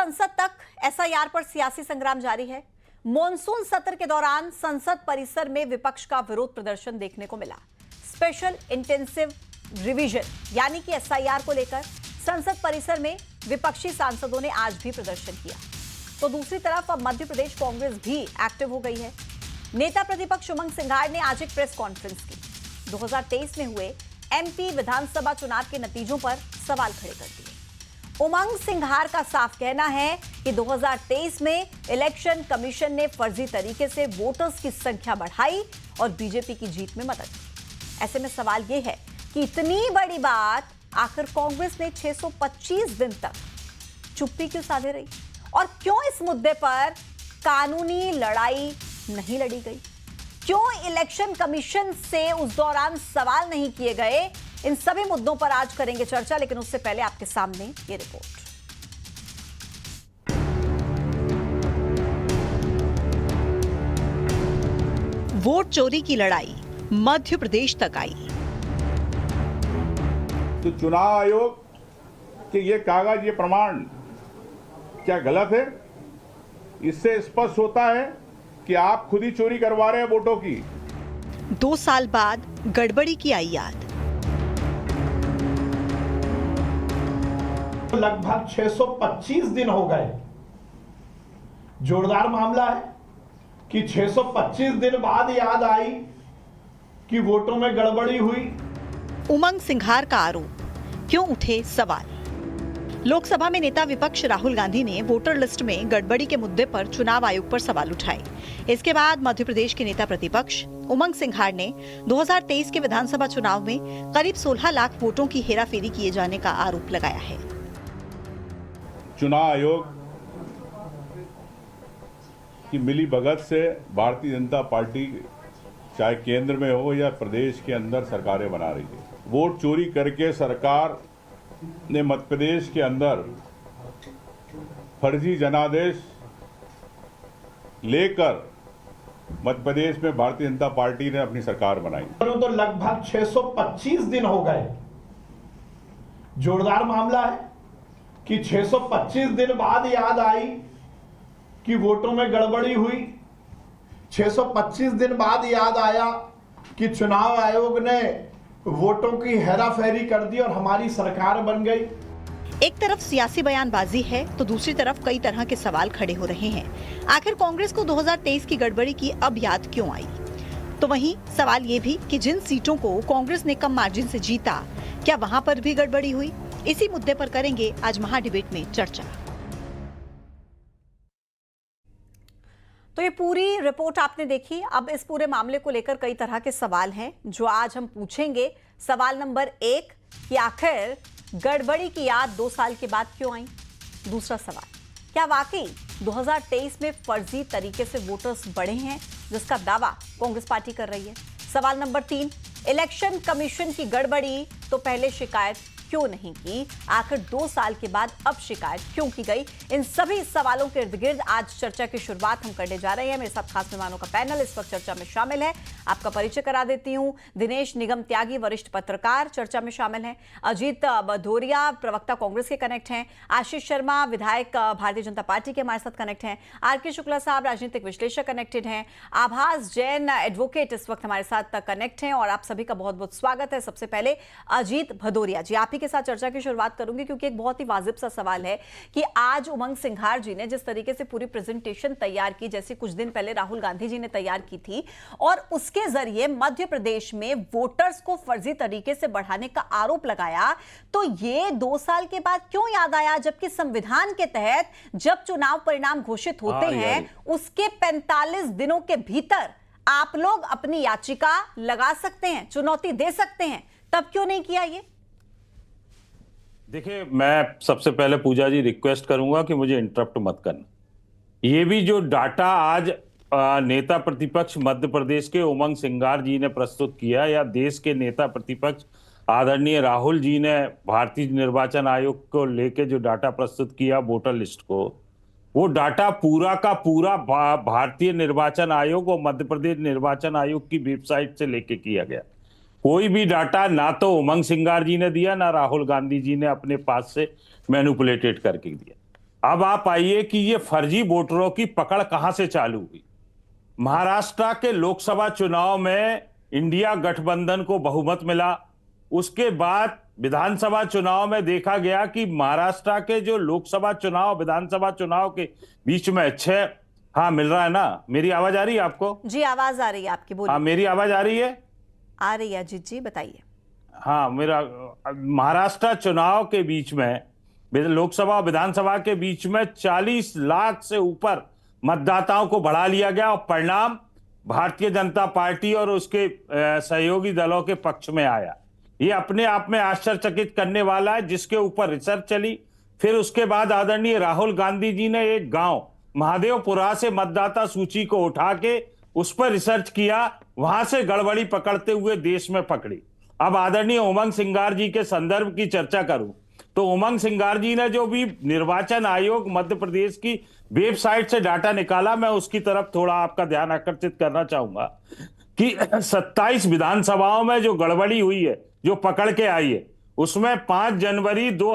संसद तक एसआईआर पर सियासी संग्राम जारी है। मॉनसून सत्र के दौरान संसद परिसर में विपक्ष का विरोध प्रदर्शन देखने को मिला। स्पेशल इंटेंसिव रिवीजन यानी कि एसआईआर को लेकर संसद परिसर में विपक्षी सांसदों ने आज भी प्रदर्शन किया। तो दूसरी तरफ अब मध्य प्रदेश कांग्रेस भी एक्टिव हो गई है। नेता प्रतिपक्ष उमंग सिंघार ने आज एक प्रेस कॉन्फ्रेंस की। 2023 में हुए एमपी विधानसभा चुनाव के नतीजों पर सवाल खड़े कर दिए। उमंग सिंघार का साफ कहना है कि 2023 में इलेक्शन कमीशन ने फर्जी तरीके से वोटर्स की संख्या बढ़ाई और बीजेपी की जीत में मदद की। ऐसे में सवाल यह है कि इतनी बड़ी बात आखिर कांग्रेस ने 625 दिन तक चुप्पी क्यों साधे रही और क्यों इस मुद्दे पर कानूनी लड़ाई नहीं लड़ी गई? क्यों इलेक्शन कमीशन से उस दौरान सवाल नहीं किए गए? इन सभी मुद्दों पर आज करेंगे चर्चा, लेकिन उससे पहले आपके सामने ये रिपोर्ट। वोट चोरी की लड़ाई मध्य प्रदेश तक आई। तो चुनाव आयोग के ये कागज, ये प्रमाण क्या गलत है? इससे स्पष्ट होता है कि आप खुद ही चोरी करवा रहे हैं वोटों की। 2 साल बाद गड़बड़ी की आई याद। लगभग 625 दिन हो गए। जोरदार मामला है कि 625 दिन बाद याद आई कि वोटों में गड़बड़ी हुई। उमंग सिंघार का आरोप, क्यों उठे सवाल? लोकसभा में नेता विपक्ष राहुल गांधी ने वोटर लिस्ट में गड़बड़ी के मुद्दे पर चुनाव आयोग पर सवाल उठाए। इसके बाद मध्य प्रदेश के नेता प्रतिपक्ष उमंग सिंघार ने 2023 के विधानसभा चुनाव में करीब 16 लाख वोटों की हेराफेरी किए जाने का आरोप लगाया है। चुनाव आयोग की मिलीभगत से भारतीय जनता पार्टी चाहे केंद्र में हो या प्रदेश के अंदर सरकारें बना रही है। वोट चोरी करके सरकार ने मध्य प्रदेश के अंदर फर्जी जनादेश लेकर मध्य प्रदेश में भारतीय जनता पार्टी ने अपनी सरकार बनाई। तो लगभग 625 दिन हो गए। जोरदार मामला है कि 625 दिन बाद याद आई कि वोटों में गड़बड़ी हुई। 625 दिन बाद याद आया कि चुनाव आयोग ने वोटों की हेराफेरी कर दी और हमारी सरकार बन गई। एक तरफ सियासी बयानबाजी है तो दूसरी तरफ कई तरह के सवाल खड़े हो रहे हैं। आखिर कांग्रेस को 2023 की गड़बड़ी की अब याद क्यों आई? तो वहीं सवाल ये भी कि जिन सीटों को कांग्रेस ने कम मार्जिन से जीता, क्या वहां पर भी गड़बड़ी हुई? इसी मुद्दे पर करेंगे आज महाडिबेट में चर्चा। तो ये पूरी रिपोर्ट आपने देखी। अब इस पूरे मामले को लेकर कई तरह के सवाल हैं जो आज हम पूछेंगे। सवाल नंबर 1 कि आखिर गड़बड़ी की याद 2 साल के बाद क्यों आई? दूसरा सवाल, क्या वाकई 2023 में फर्जी तरीके से वोटर्स बढ़े हैं जिसका दावा कांग्रेस पार्टी कर रही है? सवाल नंबर 3, इलेक्शन कमीशन की गड़बड़ी तो पहले शिकायत क्यों नहीं की? आखिर 2 साल के बाद अब शिकायत क्यों की गई? इन सभी सवालों के इर्द गिर्द आज चर्चा की शुरुआत हम करने जा रहे हैं। मेरे साथ खास मेहमानों का पैनल इस वक्त चर्चा में शामिल है। आपका परिचय करा देती हूं। दिनेश निगम त्यागी, वरिष्ठ पत्रकार, चर्चा में शामिल हैं। अजीत भदौरिया, प्रवक्ता कांग्रेस के कनेक्ट हैं। आशीष शर्मा, विधायक भारतीय जनता पार्टी के हमारे साथ कनेक्ट हैं। आर.के. शुक्ला साहब, राजनीतिक विश्लेषक कनेक्टेड हैं। आभास जैन, एडवोकेट, इस वक्त हमारे साथ कनेक्ट हैं। और आप सभी का बहुत बहुत स्वागत है। सबसे पहले अजीत भदौरिया जी, आप के साथ चर्चा की शुरुआत करूंगी क्योंकि एक बहुत ही वाजिब सा सवाल है कि आज उमंग सिंघार जी ने जिस तरीके से पूरी प्रेजेंटेशन तैयार की, जैसे कुछ दिन पहले राहुल गांधी जी ने तैयार की थी, और उसके जरिए मध्य प्रदेश में वोटर्स को फर्जी तरीके से बढ़ाने का आरोप लगाया, तो ये 2 साल के बाद क्यों याद आया? जबकि संविधान के तहत जब चुनाव परिणाम घोषित होते हैं उसके 45 दिनों के भीतर आप लोग अपनी याचिका लगा सकते हैं, चुनौती दे सकते हैं, तब क्यों नहीं किया? ये देखिए, मैं सबसे पहले पूजा जी रिक्वेस्ट करूंगा कि मुझे इंटरप्ट मत करना। ये भी जो डाटा आज नेता प्रतिपक्ष मध्य प्रदेश के उमंग सिंघार जी ने प्रस्तुत किया, या देश के नेता प्रतिपक्ष आदरणीय राहुल जी ने भारतीय निर्वाचन आयोग को लेके जो डाटा प्रस्तुत किया वोटर लिस्ट को, वो डाटा पूरा का पूरा भारतीय निर्वाचन आयोग और मध्य प्रदेश निर्वाचन आयोग की वेबसाइट से लेके किया गया। कोई भी डाटा ना तो उमंग सिंघार जी ने दिया, ना राहुल गांधी जी ने अपने पास से मैनिपुलेटेड करके दिया। अब आप आइए कि ये फर्जी वोटरों की पकड़ कहां से चालू हुई। महाराष्ट्र के लोकसभा चुनाव में इंडिया गठबंधन को बहुमत मिला। उसके बाद विधानसभा चुनाव में देखा गया कि महाराष्ट्र के जो लोकसभा चुनाव विधानसभा चुनाव के बीच में 6, हाँ मिल रहा है ना, मेरी आवाज आ रही है आपको? जी आवाज आ रही है आपकी, बोलिए। हाँ मेरी आवाज आ रही है? आ रही है अजीत जी, बताइए। हाँ, मेरा महाराष्ट्र चुनाव के बीच में लोकसभा और विधानसभा के बीच में 40 लाख से ऊपर मतदाताओं को बढ़ा लिया गया और परिणाम भारतीय जनता पार्टी और उसके सहयोगी दलों के पक्ष में आया। ये अपने आप में आश्चर्यचकित करने वाला है, जिसके ऊपर रिसर्च चली। फिर उसके बाद आदरणीय राहुल गांधी जी ने एक गांव महादेवपुरा से मतदाता सूची को उठा के उस पर रिसर्च किया, वहां से गड़बड़ी पकड़ते हुए देश में पकड़ी। अब आदरणीय उमंग सिंगार जी के संदर्भ की चर्चा करूं तो उमंग सिंगार जी ने जो भी निर्वाचन आयोग मध्य प्रदेश की वेबसाइट से डाटा निकाला, मैं उसकी तरफ थोड़ा आपका ध्यान आकर्षित करना चाहूंगा कि 27 विधानसभाओं में जो गड़बड़ी हुई है, जो पकड़ के आई है, उसमें 5 जनवरी 2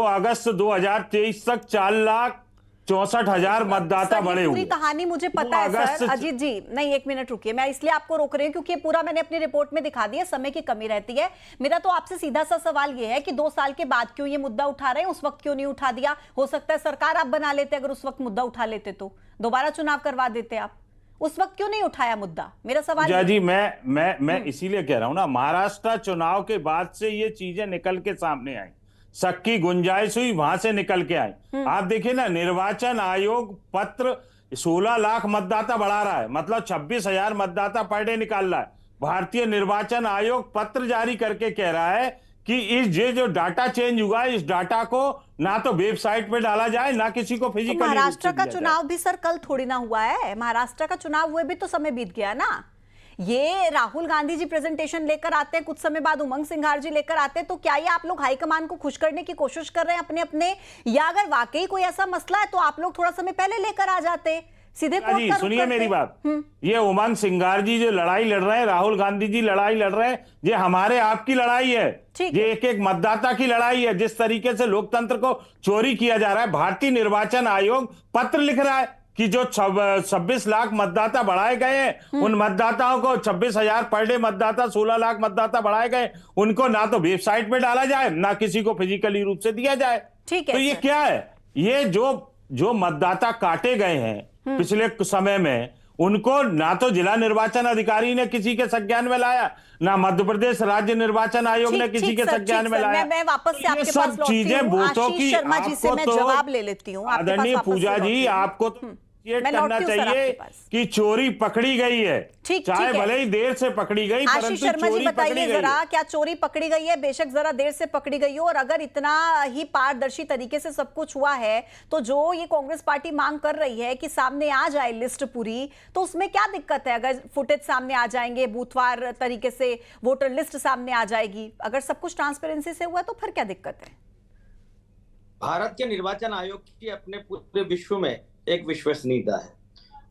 अगस्त 2023 तक 4,64,000 मतदाता सर, ये बढ़े पूरी हुए। कहानी मुझे पता है सर। अजीत जी नहीं, एक मिनट रुकिए, मैं इसलिए आपको रोक रही हूँ क्योंकि ये पूरा मैंने अपनी रिपोर्ट में दिखा दिया, समय की कमी रहती है। मेरा तो आपसे सीधा सा सवाल ये है कि 2 साल के बाद क्यों ये मुद्दा उठा रहे हैं, उस वक्त क्यों नहीं उठा दिया? हो सकता है सरकार आप बना लेते, अगर उस वक्त मुद्दा उठा लेते तो दोबारा चुनाव करवा देते आप। उस वक्त क्यों नहीं उठाया मुद्दा, मेरा सवाल। जी मैं इसीलिए कह रहा हूं ना, महाराष्ट्र चुनाव के बाद से ये चीजें निकल के सामने आई, शक की गुंजाइश हुई, वहां से निकल के आई। आप देखिए ना, निर्वाचन आयोग पत्र 16 लाख मतदाता बढ़ा रहा है, मतलब 26,000 मतदाता पर डे निकाल रहा है। भारतीय निर्वाचन आयोग पत्र जारी करके कह रहा है कि ये जो डाटा चेंज हुआ है, इस डाटा को ना तो वेबसाइट पे डाला जाए, ना किसी को फिजिकली। महाराष्ट्र का चुनाव भी सर कल थोड़ी ना हुआ है, महाराष्ट्र का चुनाव हुए भी तो समय बीत गया ना। ये राहुल गांधी जी प्रेजेंटेशन लेकर आते हैं, कुछ समय बाद उमंग सिंघार जी लेकर आते हैं, तो क्या ये आप लोग हाईकमान को खुश करने की कोशिश कर रहे हैं अपने अपने, या अगर वाकई कोई ऐसा मसला है तो आप लोग थोड़ा समय पहले लेकर आ जाते, सीधे कोर्ट का रुख सुनिए करते? मेरी बात, ये उमंग सिंगार जी जो लड़ाई लड़ रहे हैं, राहुल गांधी जी लड़ाई लड़ रहे हैं, ये हमारे आपकी लड़ाई है, ये एक एक मतदाता की लड़ाई है। जिस तरीके से लोकतंत्र को चोरी किया जा रहा है, भारतीय निर्वाचन आयोग पत्र लिख रहा है कि जो 26 लाख मतदाता बढ़ाए गए हैं, उन मतदाताओं को 26,000 पर डे मतदाता, 16 लाख मतदाता बढ़ाए गए, उनको ना तो वेबसाइट पे डाला जाए, ना किसी को फिजिकली रूप से दिया जाए। ठीक है, तो ये क्या है? ये जो मतदाता काटे गए हैं पिछले समय में, उनको ना तो जिला निर्वाचन अधिकारी ने किसी के संज्ञान में लाया, ना मध्य प्रदेश राज्य निर्वाचन आयोग ने किसी के संज्ञान में लाया। मैं वापस से आपके पास सब चीजें वोटों की, शर्मा जी से मैं जवाब ले लेती हूँ। आदरणीय पूजा जी, आपको तो करना चाहिए कि चोरी पकड़ी गई है, चाहे भले ही देर से पकड़ी गई, आशीष शर्मा जी बताइए जरा, क्या चोरी पकड़ी गई है? बेशक जरा देर से पकड़ी गई हो, और अगर इतना ही पारदर्शी तरीके से सब कुछ हुआ है तो जो ये कांग्रेस पार्टी मांग कर रही है कि सामने आ जाए लिस्ट पूरी, तो उसमें क्या दिक्कत है? अगर फुटेज सामने आ जाएंगे, बूथवार तरीके से वोटर लिस्ट सामने आ जाएगी, अगर सब कुछ ट्रांसपेरेंसी से हुआ तो फिर क्या दिक्कत है? भारत के निर्वाचन आयोग की अपने पूरे विश्व में एक विश्वसनीयता है,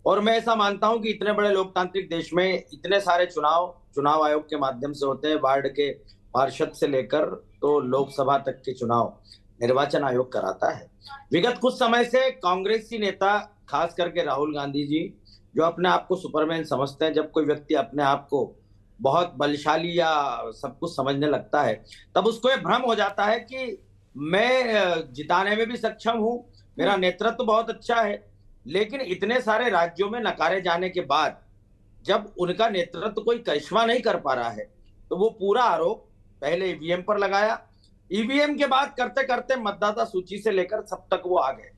और मैं ऐसा मानता हूं कि इतने बड़े लोकतांत्रिक देश में इतने सारे चुनाव आयोग के माध्यम से होते हैं। वार्ड के पार्षद से लेकर तो लोकसभा तक के चुनाव निर्वाचन आयोग कराता है। विगत कुछ समय से कांग्रेसी नेता, खास करके राहुल गांधी जी, जो अपने आप को सुपरमैन समझते हैं, जब कोई व्यक्ति अपने आप को बहुत बलशाली या सब कुछ समझने लगता है, तब उसको ये भ्रम हो जाता है कि मैं जिताने में भी सक्षम हूं, मेरा नेतृत्व बहुत अच्छा है। लेकिन इतने सारे राज्यों में नकारे जाने के बाद जब उनका नेतृत्व कोई करिश्मा नहीं कर पा रहा है, तो वो पूरा आरोप पहले ईवीएम पर लगाया, ईवीएम के बाद करते करते मतदाता सूची से लेकर सब तक वो आ गए।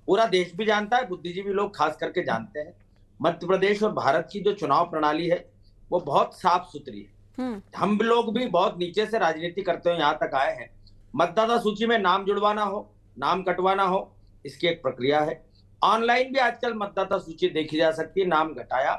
पूरा देश भी जानता है, बुद्धिजीवी लोग खास करके जानते हैं, मध्य प्रदेश और भारत की जो चुनाव प्रणाली है वो बहुत साफ सुथरी है। हम लोग भी बहुत नीचे से राजनीति करते हुए यहाँ तक आए हैं। मतदाता सूची में नाम जुड़वाना हो, नाम कटवाना हो, इसकी एक प्रक्रिया है। ऑनलाइन भी आजकल मतदाता सूची देखी जा सकती है, नाम घटाया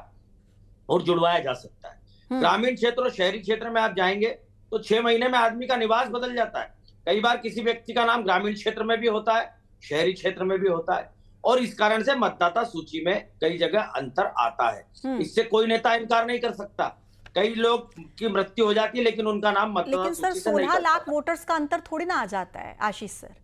और जुड़वाया जा सकता है। ग्रामीण क्षेत्र और शहरी क्षेत्र में आप जाएंगे तो 6 महीने में आदमी का निवास बदल जाता है। कई बार किसी व्यक्ति का नाम ग्रामीण क्षेत्र में भी होता है, शहरी क्षेत्र में भी होता है, और इस कारण से मतदाता सूची में कई जगह अंतर आता है। इससे कोई नेता इनकार नहीं कर सकता। कई लोग की मृत्यु हो जाती है लेकिन उनका नाम मतदाता सूची से नहीं। लेकिन सर 16 लाख वोटर्स का अंतर थोड़ी ना आ जाता है आशीष सर।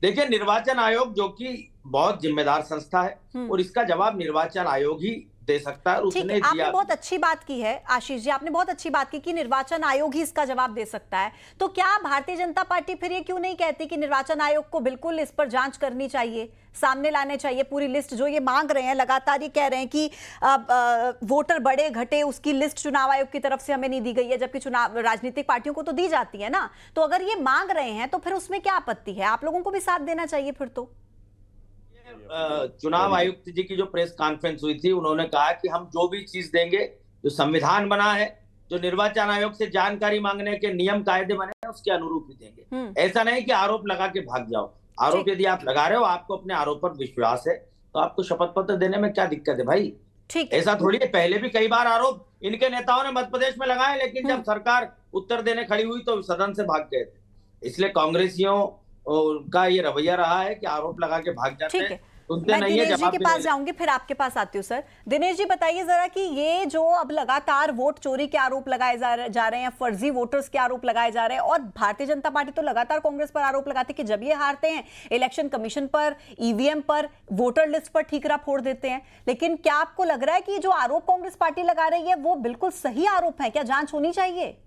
देखिए, निर्वाचन आयोग जो कि बहुत जिम्मेदार संस्था है और इसका जवाब निर्वाचन आयोग ही दे सकता है और ठीक उसने है, आपने दिया। बहुत अच्छी बात की है आशीष जी, आपने बहुत अच्छी बात की कि निर्वाचन आयोग ही इसका जवाब दे सकता है। तो क्या भारतीय जनता पार्टी फिर ये क्यों नहीं कहती कि निर्वाचन आयोग को बिल्कुल इस पर जांच करनी चाहिए, सामने लाने चाहिए पूरी लिस्ट जो ये मांग रहे हैं, लगातार ये कह रहे हैं कि वोटर बढ़े घटे उसकी लिस्ट चुनाव आयोग की तरफ से हमें नहीं दी गई है, जबकि चुनाव राजनीतिक पार्टियों को तो दी जाती है ना। तो अगर ये मांग रहे हैं तो फिर उसमें क्या आपत्ति है? आप लोगों को भी साथ देना चाहिए फिर तो। चुनाव आयुक्त जी की जो प्रेस कॉन्फ्रेंस हुई थी, उन्होंने कहा कि हम जो भी चीज देंगे, जो संविधान बना है, जो निर्वाचन आयोग से जानकारी मांगने के नियम कायदे बने हैं, उसके अनुरूप ही देंगे। ऐसा नहीं कि आरोप लगा के भाग जाओ। आरोप यदि आप लगा रहे हो, आपको अपने आरोप पर विश्वास है, तो आपको शपथ पत्र देने में क्या दिक्कत है भाई? ठीक, ऐसा थोड़ी है। पहले भी कई बार आरोप इनके नेताओं ने मध्य प्रदेश में लगाए, लेकिन जब सरकार उत्तर देने खड़ी हुई तो सदन से भाग गए थे। इसलिए कांग्रेसियों का ये रवैया रहा है कि आरोप लगा के भाग जाते हैं। मैं दिनेश जी के पास जाऊंगी, फिर आपके पास आती हूँ। सर दिनेश जी बताइए जरा कि ये जो अब लगातार वोट चोरी के आरोप लगाए जा रहे हैं, फर्जी वोटर्स के आरोप लगाए जा रहे हैं, और भारतीय जनता पार्टी तो लगातार कांग्रेस पर आरोप लगाती है कि जब ये हारते हैं इलेक्शन कमीशन पर, ईवीएम पर, वोटर लिस्ट पर ठीकरा फोड़ देते हैं। लेकिन क्या आपको लग रहा है कि जो आरोप कांग्रेस पार्टी लगा रही है वो बिल्कुल सही आरोप है? क्या जांच होनी चाहिए?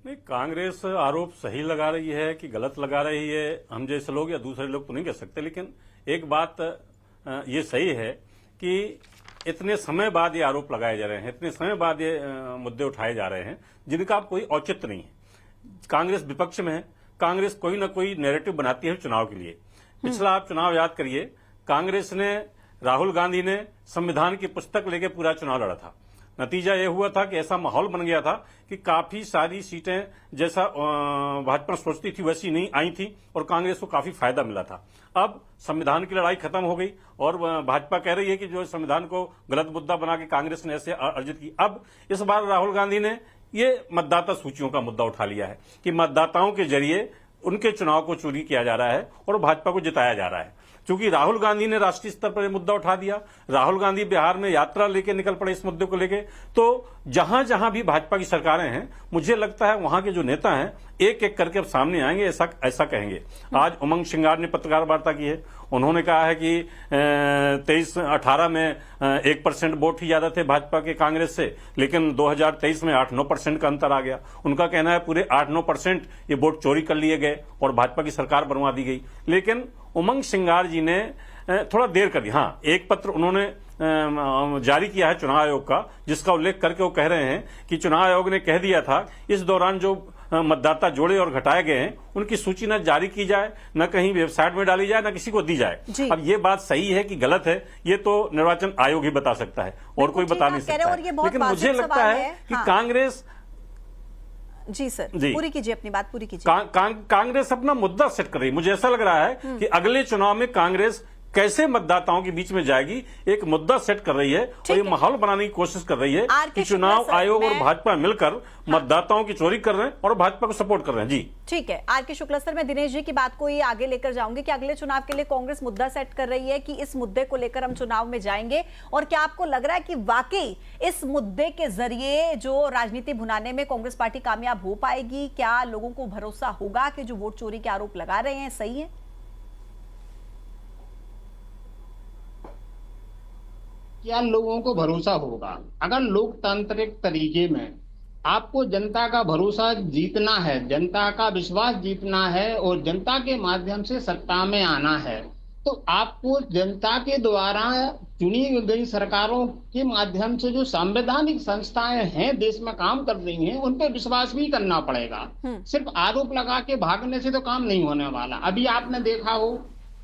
नहीं, कांग्रेस आरोप सही लगा रही है कि गलत लगा रही है, हम जैसे लोग या दूसरे लोग तो नहीं कह सकते। लेकिन एक बात ये सही है कि इतने समय बाद ये आरोप लगाए जा रहे हैं, इतने समय बाद ये मुद्दे उठाए जा रहे हैं जिनका कोई औचित्य नहीं है। कांग्रेस विपक्ष में है, कांग्रेस कोई ना कोई नैरेटिव बनाती है चुनाव के लिए। पिछला आप चुनाव याद करिए, कांग्रेस ने, राहुल गांधी ने संविधान की पुस्तक लेके पूरा चुनाव लड़ा था। नतीजा यह हुआ था कि ऐसा माहौल बन गया था कि काफी सारी सीटें जैसा भाजपा सोचती थी वैसी नहीं आई थी और कांग्रेस को काफी फायदा मिला था। अब संविधान की लड़ाई खत्म हो गई और भाजपा कह रही है कि जो संविधान को गलत मुद्दा बना के कांग्रेस ने ऐसे अर्जित की। अब इस बार राहुल गांधी ने ये मतदाता सूचियों का मुद्दा उठा लिया है कि मतदाताओं के जरिए उनके चुनाव को चोरी किया जा रहा है और भाजपा को जिताया जा रहा है। क्योंकि राहुल गांधी ने राष्ट्रीय स्तर पर यह मुद्दा उठा दिया, राहुल गांधी बिहार में यात्रा लेके निकल पड़े इस मुद्दे को लेके, तो जहां जहां भी भाजपा की सरकारें हैं, मुझे लगता है वहां के जो नेता हैं एक एक करके अब सामने आएंगे, ऐसा कहेंगे। आज उमंग सिंगार ने पत्रकार वार्ता की है, उन्होंने कहा है कि 23-18 में 1% वोट ही ज्यादा थे भाजपा के कांग्रेस से, लेकिन 2023 में 8-9% का अंतर आ गया। उनका कहना है पूरे 8-9% ये वोट चोरी कर लिए गए और भाजपा की सरकार बनवा दी गई। लेकिन उमंग सिंगार जी ने थोड़ा देर कर दी। हाँ, एक पत्र उन्होंने जारी किया है चुनाव आयोग का, जिसका उल्लेख करके वो कह रहे हैं कि चुनाव आयोग ने कह दिया था इस दौरान जो मतदाता जोड़े और घटाए गए हैं उनकी सूची न जारी की जाए, न कहीं वेबसाइट में डाली जाए, न किसी को दी जाए। अब ये बात सही है कि गलत है, ये तो निर्वाचन आयोग ही बता सकता है और कोई बता नहीं सकता है। लेकिन मुझे लगता है कि कांग्रेस, जी सर, पूरी कीजिए, अपनी बात पूरी कीजिए। कांग्रेस अपना मुद्दा सेट कर रही है। मुझे ऐसा लग रहा है कि अगले चुनाव में कांग्रेस कैसे मतदाताओं के बीच में जाएगी, एक मुद्दा सेट कर रही है और ये माहौल बनाने की कोशिश कर रही है कि चुनाव आयोग और भाजपा मिलकर मतदाताओं की चोरी कर रहे हैं और भाजपा को सपोर्ट कर रहे हैं। जी ठीक है, आर.के. शुक्ला सर, मैं दिनेश जी की बात को ही आगे लेकर जाऊंगी कि अगले चुनाव के लिए कांग्रेस मुद्दा सेट कर रही है कि इस मुद्दे को लेकर हम चुनाव में जाएंगे, और क्या आपको लग रहा है कि वाकई इस मुद्दे के जरिए जो राजनीति भुनाने में कांग्रेस पार्टी कामयाब हो पाएगी? क्या लोगों को भरोसा होगा कि जो वोट चोरी के आरोप लगा रहे हैं सही है? क्या लोगों को भरोसा होगा? अगर लोकतांत्रिक तरीके में आपको जनता का भरोसा जीतना है, जनता का विश्वास जीतना है और जनता के माध्यम से सत्ता में आना है, तो आपको जनता के द्वारा चुनी गई सरकारों के माध्यम से जो संवैधानिक संस्थाएं हैं देश में काम कर रही हैं, उन पर विश्वास भी करना पड़ेगा। सिर्फ आरोप लगा के भागने से तो काम नहीं होने वाला। अभी आपने देखा हो,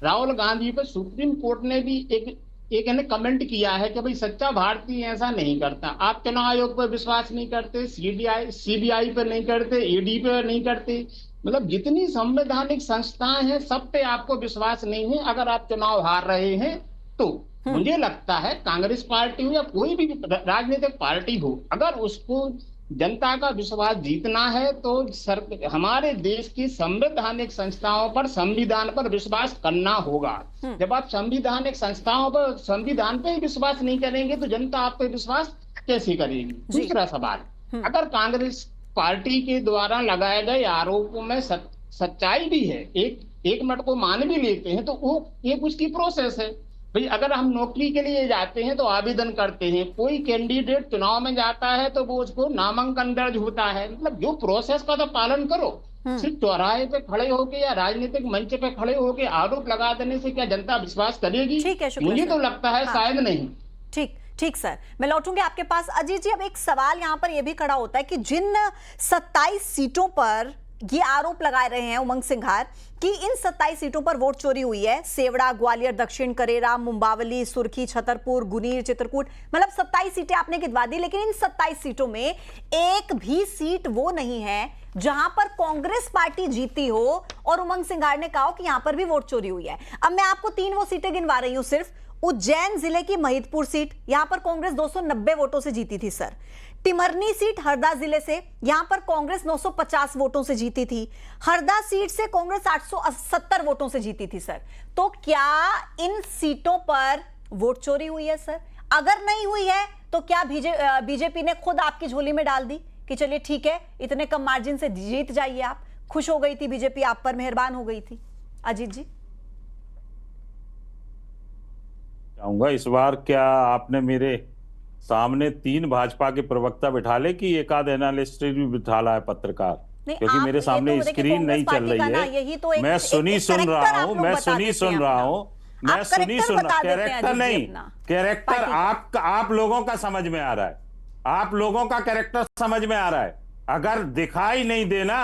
राहुल गांधी पर सुप्रीम कोर्ट ने भी एक कमेंट किया है कि भाई सच्चा भारतीय ऐसा नहीं करता। आप चुनाव आयोग पर विश्वास नहीं करते, सीबीआई पर नहीं करते, ईडी पर नहीं करते, मतलब जितनी संवैधानिक संस्थाएं हैं सब पे आपको विश्वास नहीं है। अगर आप चुनाव हार रहे हैं तो मुझे लगता है कांग्रेस पार्टी हो या कोई भी राजनीतिक पार्टी हो, अगर उसको जनता का विश्वास जीतना है तो हमारे देश की संवैधानिक संस्थाओं पर, संविधान पर विश्वास करना होगा। जब आप संवैधानिक संस्थाओं पर, संविधान पे ही विश्वास नहीं करेंगे तो जनता आप पे विश्वास कैसे करेगी? दूसरा सवाल, अगर कांग्रेस पार्टी के द्वारा लगाए गए आरोपों में सच्चाई भी है, एक मिनट को मान भी लेते हैं, तो वो एक उसकी प्रोसेस है। भाई अगर हम नौकरी के लिए जाते हैं तो आवेदन करते हैं, कोई कैंडिडेट चुनाव में जाता है तो वो उसको नामांकन दर्ज होता है, मतलब जो प्रोसेस का तो पालन करो। सिर्फ चौराहे पे खड़े होके या राजनीतिक मंच पे खड़े होके आरोप लगा देने से क्या जनता विश्वास करेगी? ठीक है, शुक्रिया मुझे सर। तो लगता है हाँ। शायद नहीं। ठीक सर, मैं लौटूंगी आपके पास। अजीत जी, अब एक सवाल यहां पर यह भी खड़ा होता है कि जिन 27 सीटों पर ये आरोप लगा रहे हैं उमंग सिंघार कि इन 27 सीटों पर वोट चोरी हुई है, सेवड़ा, ग्वालियर, दक्षिण करेरा, मुंबावली, सुर्खी, छतरपुर, गुनीर, चित्रकूट, मतलब 27 सीटें आपने गिनवा दी, लेकिन इन 27 सीटों में एक भी सीट वो नहीं है जहां पर कांग्रेस पार्टी जीती हो और उमंग सिंघार ने कहा कि यहां पर भी वोट चोरी हुई है। अब मैं आपको 3 वो सीटें गिनवा रही हूं सिर्फ। उज्जैन जिले की महिदपुर सीट, यहां पर कांग्रेस 290 वोटों से जीती थी सर। टिमरनी सीट हरदा जिले से, यहां पर कांग्रेस 950 वोटों से जीती थी। हरदा सीट से कांग्रेस 870 वोटों से जीती थी सर। तो क्या इन सीटों पर वोट चोरी हुई है सर? अगर नहीं हुई है तो क्या बीजेपी ने खुद आपकी झोली में डाल दी कि चलिए ठीक है, इतने कम मार्जिन से जीत जाइए आप? खुश हो गई थी बीजेपी, आप पर मेहरबान हो गई थी? अजीत जी चाहूंगा इस बार क्या आपने मेरे सामने 3 भाजपा के प्रवक्ता बिठा ले कि एक आध एनालिस्ट भी बिठा ला है पत्रकार, क्योंकि आप मेरे ये सामने तो देखिए स्क्रीन नहीं कांग्रेस चल पार्टी का रही ना, है। यही तो मैं सुनी सुन कैरेक्टर रहा आप हूं, लोग मैं बता सुनी देते सुन हैं रहा अपना। हूं, मैं आप सुनी कैरेक्टर सुन बता रहा, देते हैं कैरेक्टर अजीत जी नहीं, अपना, कैरेक्टर पार्टी का। आप लोगों का समझ में आ रहा है, आप लोगों का कैरेक्टर समझ में आ रहा है। अगर दिखाई नहीं देना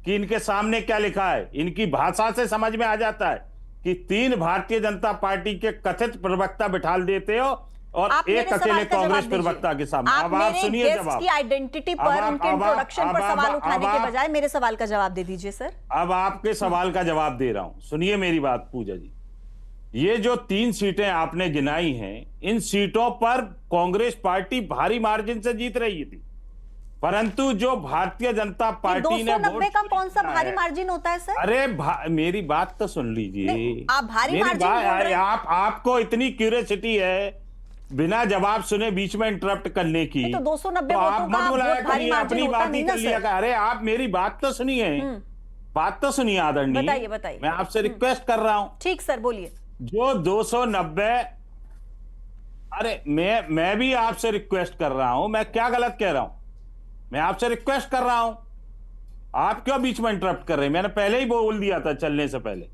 कि इनके सामने क्या लिखा है, इनकी भाषा से समझ में आ जाता है कि 3 भारतीय जनता पार्टी के कथित प्रवक्ता बिठा देते हो और आप एक मेरे अकेले सवाल का कांग्रेस जवाब दीजिए। प्रवक्ता के सामने। आप अब आप मेरे सुनिए गेस्ट जवाब। की आइडेंटिटी पर, अब उनके आप- इंट्रोडक्शन पर अब सवाल आप- उठाने अब के आप- बजाय मेरे सवाल का जवाब दे दीजिए सर। अब आपके सवाल का जवाब दे रहा हूं, सुनिए मेरी बात पूजा जी। ये जो 3 सीटें आपने गिनाई हैं, इन सीटों पर कांग्रेस पार्टी भारी मार्जिन से जीत रही थी, परंतु जो भारतीय जनता पार्टी ने 290 का कौन सा किया भारी है- मार्जिन होता है सर? अरे मेरी बात तो सुन लीजिए। नहीं, आप भारी मेरी मार्जिन बात, बोल रहे हैं। आपको इतनी क्यूरियोसिटी है बिना जवाब सुने बीच में इंटरप्ट करने की, नहीं तो 290 तो आप वोटों का मत बुलाया बहुत भारी करिए, मार्जिन अपनी होता बात ही नहीं ना कर लिया सर। अरे आप मेरी बात तो सुनिए, बात तो सुनिए आदरणीय, बताइए, बताइए। मैं आपसे रिक्वेस्ट कर रहा हूं। ठीक सर, बोलिए। जो 290, अरे मैं भी आपसे रिक्वेस्ट कर रहा हूं, मैं क्या गलत कह रहा हूं? मैं आपसे रिक्वेस्ट कर रहा हूं, आप क्यों बीच में इंटरप्ट कर रहे हैं? मैंने पहले ही बोल दिया था, चलने से पहले,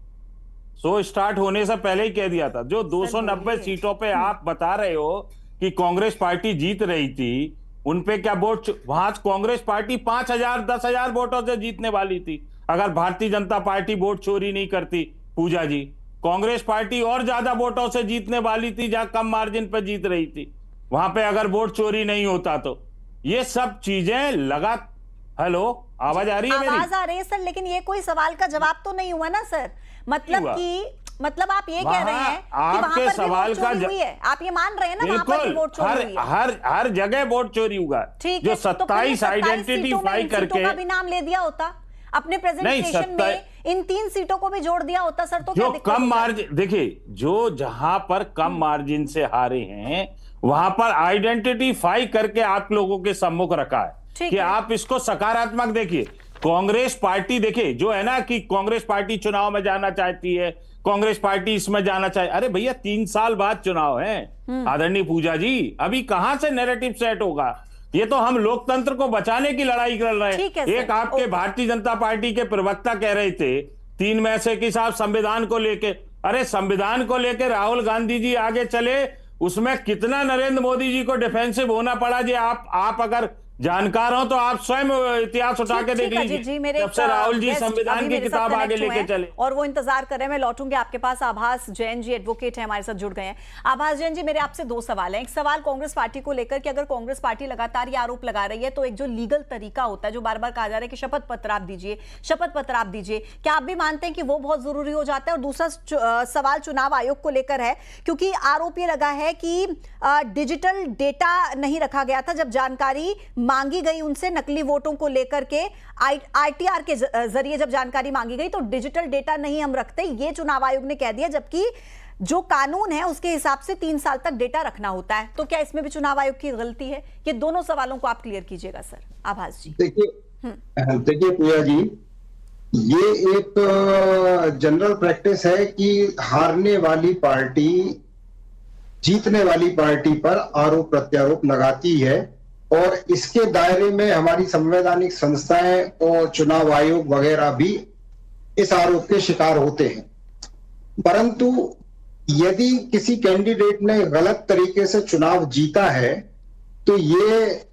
शो स्टार्ट होने से पहले ही कह दिया था। जो 290 सीटों पे आप बता रहे हो कि कांग्रेस पार्टी जीत रही थी, उन पे क्या वोट, वहां कांग्रेस पार्टी 5,000 10,000 वोटों से जीतने वाली थी अगर भारतीय जनता पार्टी वोट चोरी नहीं करती। पूजा जी, कांग्रेस पार्टी और ज्यादा वोटों से जीतने वाली थी जहां कम मार्जिन पर जीत रही थी, वहां पे अगर वोट चोरी नहीं होता तो। ये सब चीजें लगा, हेलो आवाज आ रही है मेरी? आवाज आ रही है सर, लेकिन ये कोई सवाल का जवाब तो नहीं हुआ ना सर। मतलब आप ये कह रहे हैं कि वहां आपके पर सवाल भी का वोट चोरी हुई है? आप ये मान रहे हैं ना वहां पर भी वोट चोरी हुई है? हर जगह वोट चोरी हुआ। ठीक जो है, तो फिर 27 आइडेंटिफाई करके का भी नाम ले दिया होता अपने प्रेजेंटेशन में, इन 3 सीटों को भी जोड़ दिया होता सर, तो क्या जो दिक्कत कम होता? मार्जिन, देखिए जो जहां पर कम मार्जिन से हारे हैं वहां पर आइडेंटिफाई करके आप लोगों के सम्मुख रखा है ठीक कि है। आप इसको सकारात्मक देखिए। कांग्रेस पार्टी देखिए जो है ना कि कांग्रेस पार्टी चुनाव में जाना चाहती है, कांग्रेस पार्टी इसमें जाना चाहे, अरे भैया 3 साल बाद चुनाव है आदरणीय पूजा जी, अभी कहां से नैरेटिव सेट होगा? ये तो हम लोकतंत्र को बचाने की लड़ाई कर रहे ठीक है हैं। सर, एक आपके भारतीय जनता पार्टी के प्रवक्ता कह रहे थे 3 में से कि साहब संविधान को लेके, अरे संविधान को लेके राहुल गांधी जी आगे चले, उसमें कितना नरेंद्र मोदी जी को डिफेंसिव होना पड़ा जी। आप अगर जानकार हो तो आप स्वयं इतिहास उठा के देख लीजिए, जब से राहुल जी संविधान की किताब आगे लेके चले। और वो इंतजार कर रहे हैं। मैं लौटूंगी आपके पास। आभास जैन जी एडवोकेट है, हमारे साथ जुड़ गए हैं। आभास जैन जी, मेरे आपसे 2 सवाल हैं। एक सवाल कांग्रेस पार्टी को लेकर कि अगर कांग्रेस पार्टी लगातार ये आरोप लगा रही है तो एक जो लीगल तरीका होता है, जो बार बार कहा जा रहा है कि शपथ पत्र आप दीजिए, शपथ पत्र आप दीजिए, क्या आप भी मानते हैं कि वो बहुत जरूरी हो जाता है? और दूसरा सवाल चुनाव आयोग को लेकर है, क्योंकि आरोप ये लगा है कि डिजिटल डेटा नहीं रखा गया था जब जानकारी मांगी गई उनसे नकली वोटों को लेकर के। आईटीआर के जरिए जब जानकारी मांगी गई तो डिजिटल डेटा नहीं हम रखते, ये चुनाव आयोग ने कह दिया, जबकि जो कानून है उसके हिसाब से 3 साल तक डेटा रखना होता है। तो क्या इसमें भी चुनाव आयोग की गलती है? ये दोनों सवालों को आप क्लियर कीजिएगा सर। आभास जी, देखिए देखिए पूजा जी, ये एक जनरल प्रैक्टिस है कि हारने वाली पार्टी जीतने वाली पार्टी पर आरोप प्रत्यारोप लगाती है, और इसके दायरे में हमारी संवैधानिक संस्थाएं और चुनाव आयोग वगैरह भी इस आरोप के शिकार होते हैं। परंतु यदि किसी कैंडिडेट ने गलत तरीके से चुनाव जीता है तो ये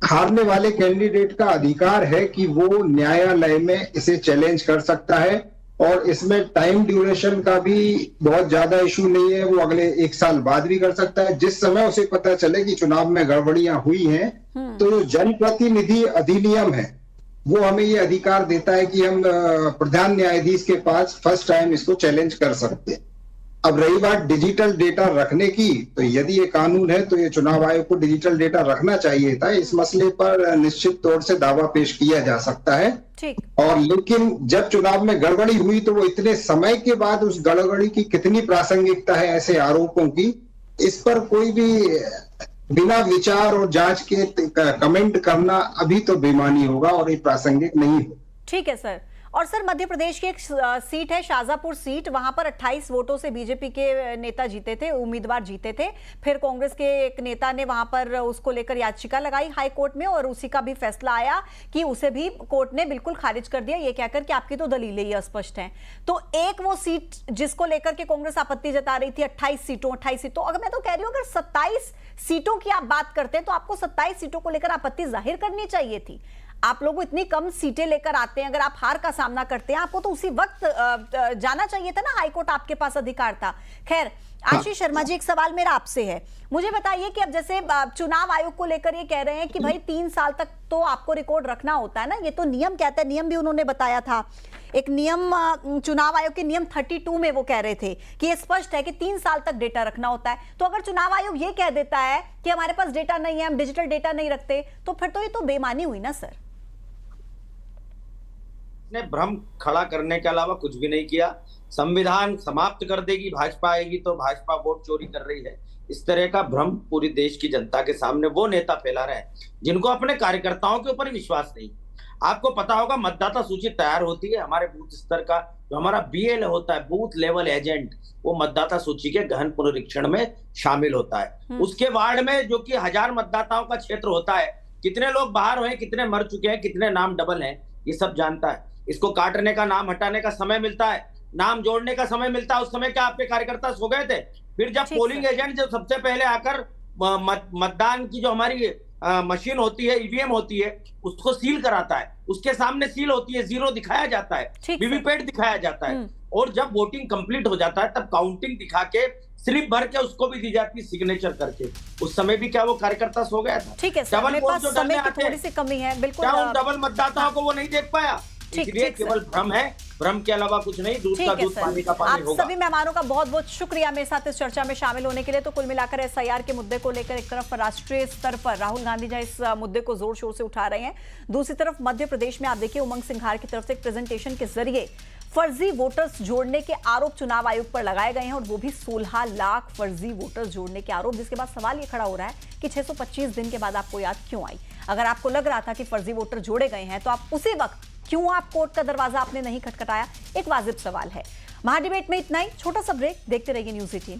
हारने वाले कैंडिडेट का अधिकार है कि वो न्यायालय में इसे चैलेंज कर सकता है, और इसमें टाइम ड्यूरेशन का भी बहुत ज्यादा इशू नहीं है। वो अगले 1 साल बाद भी कर सकता है। जिस समय उसे पता चले कि चुनाव में गड़बड़ियां हुई हैं, तो जो जनप्रतिनिधि अधिनियम है वो हमें ये अधिकार देता है कि हम प्रधान न्यायाधीश के पास फर्स्ट टाइम इसको चैलेंज कर सकते हैं। अब रही बात डिजिटल डेटा रखने की, तो यदि ये कानून है तो ये चुनाव आयोग को डिजिटल डेटा रखना चाहिए था। इस मसले पर निश्चित तौर से दावा पेश किया जा सकता है। और लेकिन जब चुनाव में गड़बड़ी हुई तो वो इतने समय के बाद उस गड़बड़ी की कितनी प्रासंगिकता है ऐसे आरोपों की, इस पर कोई भी बिना विचार और जांच के कमेंट करना अभी तो बेईमानी होगा और ये प्रासंगिक नहीं हो। ठीक है सर। और सर, मध्य प्रदेश की एक सीट है शाजापुर सीट, वहां पर 28 वोटों से बीजेपी के नेता जीते थे, उम्मीदवार जीते थे। फिर कांग्रेस के एक नेता ने वहां पर उसको लेकर याचिका लगाई हाई कोर्ट में, और उसी का भी फैसला आया कि उसे भी कोर्ट ने बिल्कुल खारिज कर दिया, ये कहकर कि आपकी तो दलीलें ही अस्पष्ट हैं। तो एक वो सीट जिसको लेकर के कांग्रेस आपत्ति जता रही थी, 28 सीटों, अगर मैं तो कह रही हूं अगर 27 सीटों की आप बात करते हैं तो आपको 27 सीटों को लेकर आपत्ति जाहिर करनी चाहिए थी। आप लोग इतनी कम सीटें लेकर आते हैं, अगर आप हार का सामना करते हैं, आपको तो उसी वक्त जाना चाहिए था ना, हाईकोर्ट आपके पास अधिकार था। खैर, आशीष शर्मा जी, एक सवाल मेरा आपसे है, मुझे बताइए कि अब जैसे चुनाव आयोग को लेकर ये कह रहे हैं कि भाई 3 साल तक तो आपको रिकॉर्ड रखना होता है ना, ये तो नियम कहता है, नियम भी उन्होंने बताया था। एक नियम चुनाव आयोग के नियम 32 में वो कह रहे थे कि ये स्पष्ट है कि 3 साल तक डेटा रखना होता है। तो अगर चुनाव आयोग ये कह देता है कि हमारे पास डेटा नहीं है, हम डिजिटल डेटा नहीं रखते, तो फिर तो ये तो बेईमानी हुई ना सर। ने भ्रम खड़ा करने के अलावा कुछ भी नहीं किया। संविधान समाप्त कर देगी भाजपा आएगी तो भाजपा वोट चोरी कर रही है, इस तरह का भ्रम पूरी देश की जनता के सामने वो नेता फैला रहे हैं जिनको अपने कार्यकर्ताओं के ऊपर विश्वास नहीं। आपको पता होगा मतदाता सूची तैयार होती है, हमारे बूथ स्तर का जो हमारा BL होता है, बूथ लेवल एजेंट, वो मतदाता सूची के गहन पुनरीक्षण में शामिल होता है। उसके वार्ड में जो कि 1000 मतदाताओं का क्षेत्र होता है, कितने लोग बाहर हुए, कितने मर चुके हैं, कितने नाम डबल हैं, ये सब जानता है। इसको काटने का, नाम हटाने का समय मिलता है, नाम जोड़ने का समय मिलता है। उस समय क्या आपके कार्यकर्ता सो गए थे? फिर जब पोलिंग एजेंट जो सबसे पहले आकर मतदान की जो हमारी मशीन होती है, EVM होती है, उसको सील कराता है, उसके सामने सील होती है, 0 दिखाया जाता है, वीवीपैट दिखाया जाता है, और जब वोटिंग कंप्लीट हो जाता है तब काउंटिंग दिखा के स्लिप भर के उसको भी दी जाती है सिग्नेचर करके। उस समय भी क्या वो कार्यकर्ता सो गया था? ठीक है सर, मेरे पास समय की थोड़ी सी कमी है, बिल्कुल। क्या उन डबल मतदाताओं को वो नहीं देख पाया? इसलिए केवल भ्रम है, भ्रम के अलावा कुछ नहीं। दूध का दूध, पानी का पानी होगा। आप सभी मेहमानों का बहुत बहुत शुक्रिया मेरे साथ इस चर्चा में शामिल होने के लिए। तो कुल मिलाकर SIR के मुद्दे को लेकर एक तरफ राष्ट्रीय स्तर पर राहुल गांधी जी इस मुद्दे को जोर शोर से उठा रहे हैं, दूसरी तरफ मध्य प्रदेश में आप देखिए उमंग सिंघार की तरफ से एक प्रेजेंटेशन के जरिए फर्जी वोटर्स जोड़ने के आरोप चुनाव आयोग पर लगाए गए हैं, और वो भी 16 लाख फर्जी वोटर्स जोड़ने के आरोप, जिसके बाद सवाल ये खड़ा हो रहा है कि 625 दिन के बाद आपको याद क्यों आई? अगर आपको लग रहा था कि फर्जी वोटर जोड़े गए हैं तो आप उसी वक्त क्यों आप कोर्ट का दरवाजा आपने नहीं खटखटाया? एक वाजिब सवाल है। महाडिबेट में इतना ही, छोटा सा ब्रेक, देखते रहिए न्यूज़ 18।